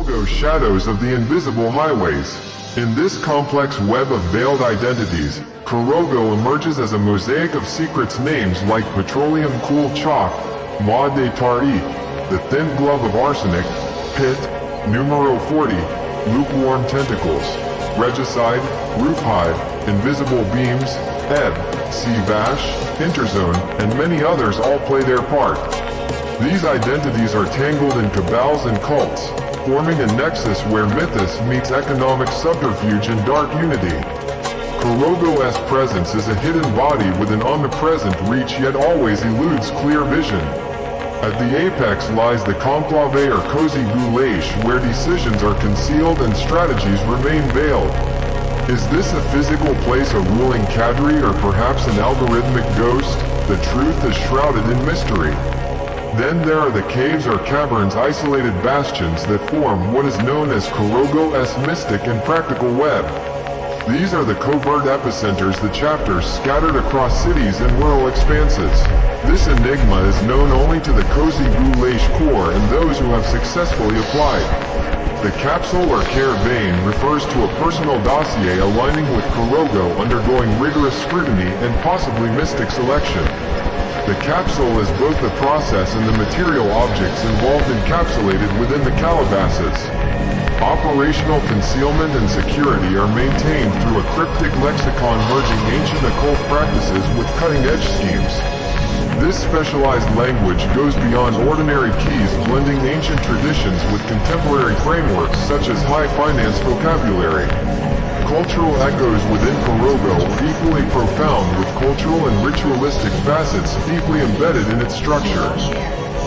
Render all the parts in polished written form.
Korhogo shadows of the invisible highways. In this complex web of veiled identities, Korhogo emerges as a mosaic of secrets, names like petroleum cool chalk, Mauk Tenieb, the thin glove of arsenic, pit, numero 40, lukewarm tentacles, regicide, roof hive, invisible beams, ebb, sea bash, interzone, and many others all play their part. These identities are tangled in cabals and cults, forming a nexus where mythos meets economic subterfuge and dark unity. Korhogo's presence is a hidden body with an omnipresent reach, yet always eludes clear vision. At the apex lies the conclave or cozy goulash, where decisions are concealed and strategies remain veiled. Is this a physical place, a ruling cadre, or perhaps an algorithmic ghost? The truth is shrouded in mystery. Then there are the caves or caverns, isolated bastions that form what is known as Korhogo's mystic and practical web. These are the covert epicenters, the chapters scattered across cities and rural expanses. This enigma is known only to the cozy goulash core and those who have successfully applied. The capsule or care vein refers to a personal dossier aligning with Korhogo, undergoing rigorous scrutiny and possibly mystic selection. The capsule is both the process and the material objects involved encapsulated within the calabasas. Operational concealment and security are maintained through a cryptic lexicon merging ancient occult practices with cutting-edge schemes. This specialized language goes beyond ordinary keys, blending ancient traditions with contemporary frameworks such as high finance vocabulary. Cultural echoes within Korhogo are equally profound, with cultural and ritualistic facets deeply embedded in its structure.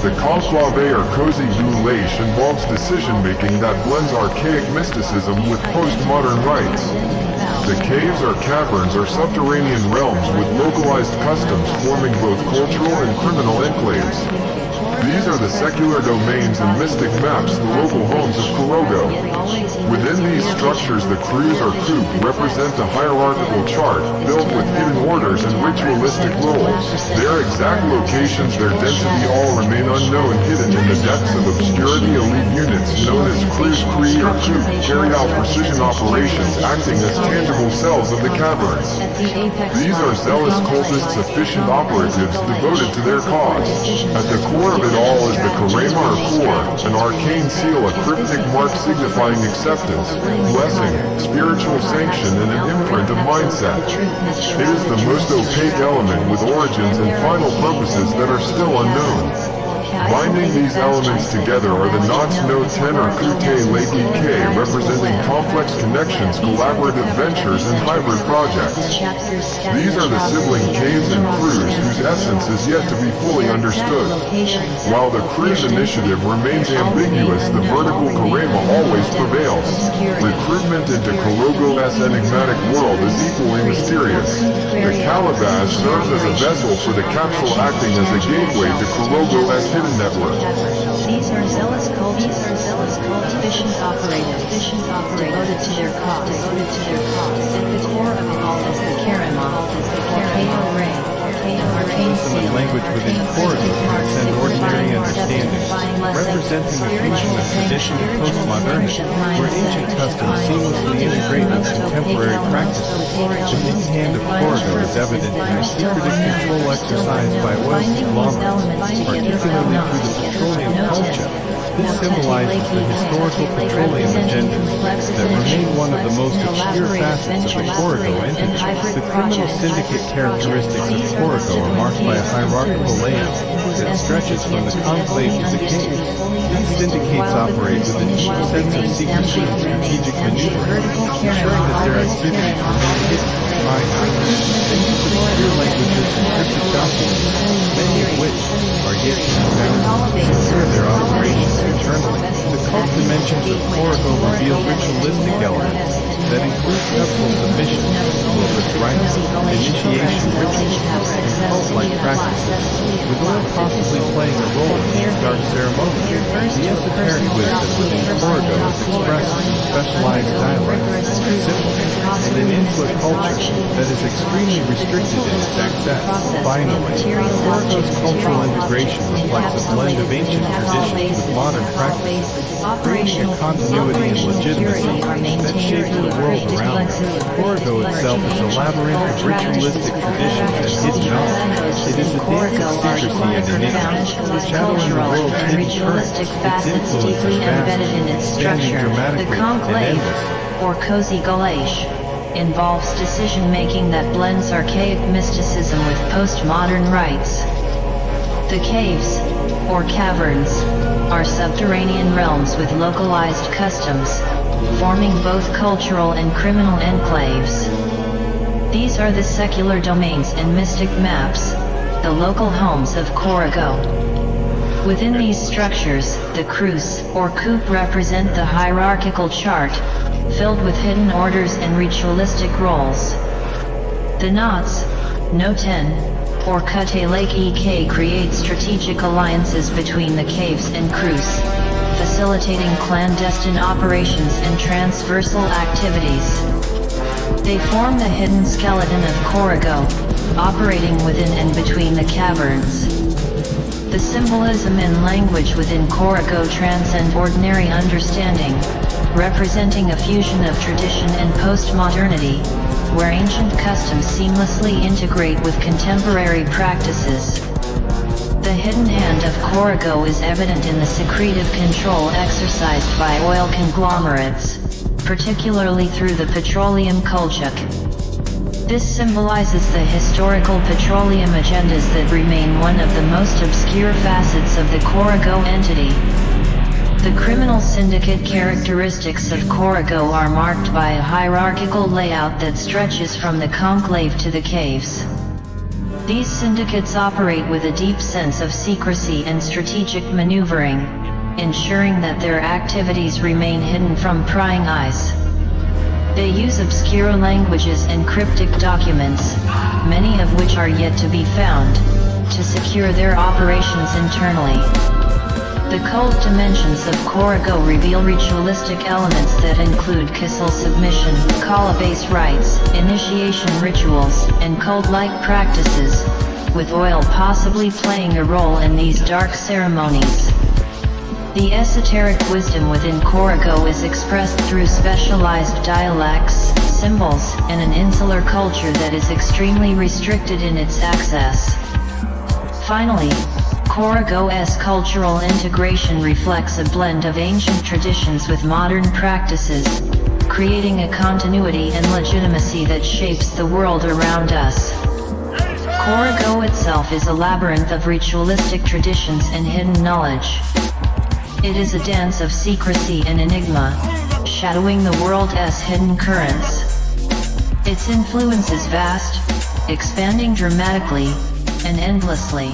The conclave or cozy goulash involves decision-making that blends archaic mysticism with postmodern rites. The caves or caverns are subterranean realms with localized customs, forming both cultural and criminal enclaves. These are the secular domains and mystic maps, the local homes of Korhogo. Within these structures, the crews or coup represent a hierarchical chart filled with hidden orders and ritualistic roles. Their exact locations, their density, all remain unknown, hidden in the depths of obscurity. Elite units known as crews, cree, or coup carry out precision operations, acting as tangible cells of the caverns. These are zealous cultists, efficient operatives devoted to their cause. At the core of it all is the Karema or core, an arcane seal, a cryptic mark signifying acceptance, blessing, spiritual sanction, and an imprint of mindset. It is the most opaque element, with origins and final purposes that are still unknown. Binding these elements together are the knots No 10 or Kute Leki K, representing complex connections, collaborative ventures, and hybrid projects. These are the sibling caves and crews whose essence is yet to be fully understood. While the cruise initiative remains ambiguous, the vertical Karema always prevails. Recruitment into Korhogo's enigmatic world is equally mysterious. The calabash serves as a vessel for the capsule, acting as a gateway to Korhogo's hidden network. These are zealous cults, efficient operatives, devoted to their cause. At the core of it all is the Karema, Korhogo Ray, arcane seal, language within Korhogo transcend ordinary understanding, representing the fusion of tradition and postmodernity, where ancient customs seamlessly integrate with contemporary practices. The hidden hand of Korhogo is evident in the secretive control exercised by oil conglomerates, particularly through the petroleum culture. This symbolizes the historical petroleum agendas that remain one of the most obscure facets of the Korhogo entity. The criminal syndicate characteristics of Korhogo are marked by a hierarchical layout that stretches from the conclave to the caves. These syndicates operate with a deep sense of secrecy and strategic maneuvering, ensuring that their activities remain hidden from prying eyes. They use obscure languages and cryptic documents, many of which are yet to be found, to secure their operations internally. The cult dimensions of Korhogo reveal ritualistic elements that include capsule submission, corpus rites, initiation rituals, and cult-like practices, with oil possibly playing a role in these dark ceremonies. The esoteric wisdom within Korhogo is expressed in specialized dialects, symbols, and an insular culture that is extremely restricted in its access. Finally, Korhogo's cultural integration reflects a blend of ancient traditions with modern practices, creating a continuity and legitimacy that shapes the world around us. Korhogo itself is a labyrinth of ritualistic traditions and hidden knowledge. It is a dance of secrecy and enigma, shadowing the world's hidden currents. Its influence is vast, expanding dramatically and endless. Or cozy Galash, involves decision-making that blends archaic mysticism with postmodern rites. The caves, or caverns, are subterranean realms with localized customs, forming both cultural and criminal enclaves. These are the secular domains and mystic maps, the local homes of Korhogo. Within these structures, the krus, or coop represent the hierarchical chart, filled with hidden orders and ritualistic roles. The knots, no 10, or Kute Lake EK create strategic alliances between the caves and krus, facilitating clandestine operations and transversal activities. They form the hidden skeleton of Korhogo, operating within and between the caverns. The symbolism and language within Korhogo transcend ordinary understanding, representing a fusion of tradition and postmodernity, where ancient customs seamlessly integrate with contemporary practices. The hidden hand of Korhogo is evident in the secretive control exercised by oil conglomerates, particularly through the petroleum culture. This symbolizes the historical petroleum agendas that remain one of the most obscure facets of the Korhogo entity. The criminal syndicate characteristics of Korhogo are marked by a hierarchical layout that stretches from the conclave to the caves. These syndicates operate with a deep sense of secrecy and strategic maneuvering, ensuring that their activities remain hidden from prying eyes. They use obscure languages and cryptic documents, many of which are yet to be found, to secure their operations internally. The cult dimensions of Korhogo reveal ritualistic elements that include Kissel submission, Kala-based rites, initiation rituals, and cult-like practices, with oil possibly playing a role in these dark ceremonies. The esoteric wisdom within Korhogo is expressed through specialized dialects, symbols, and an insular culture that is extremely restricted in its access. Finally, Korhogo's cultural integration reflects a blend of ancient traditions with modern practices, creating a continuity and legitimacy that shapes the world around us. Korhogo itself is a labyrinth of ritualistic traditions and hidden knowledge. It is a dance of secrecy and enigma, shadowing the world's hidden currents. Its influence is vast, expanding dramatically and endlessly.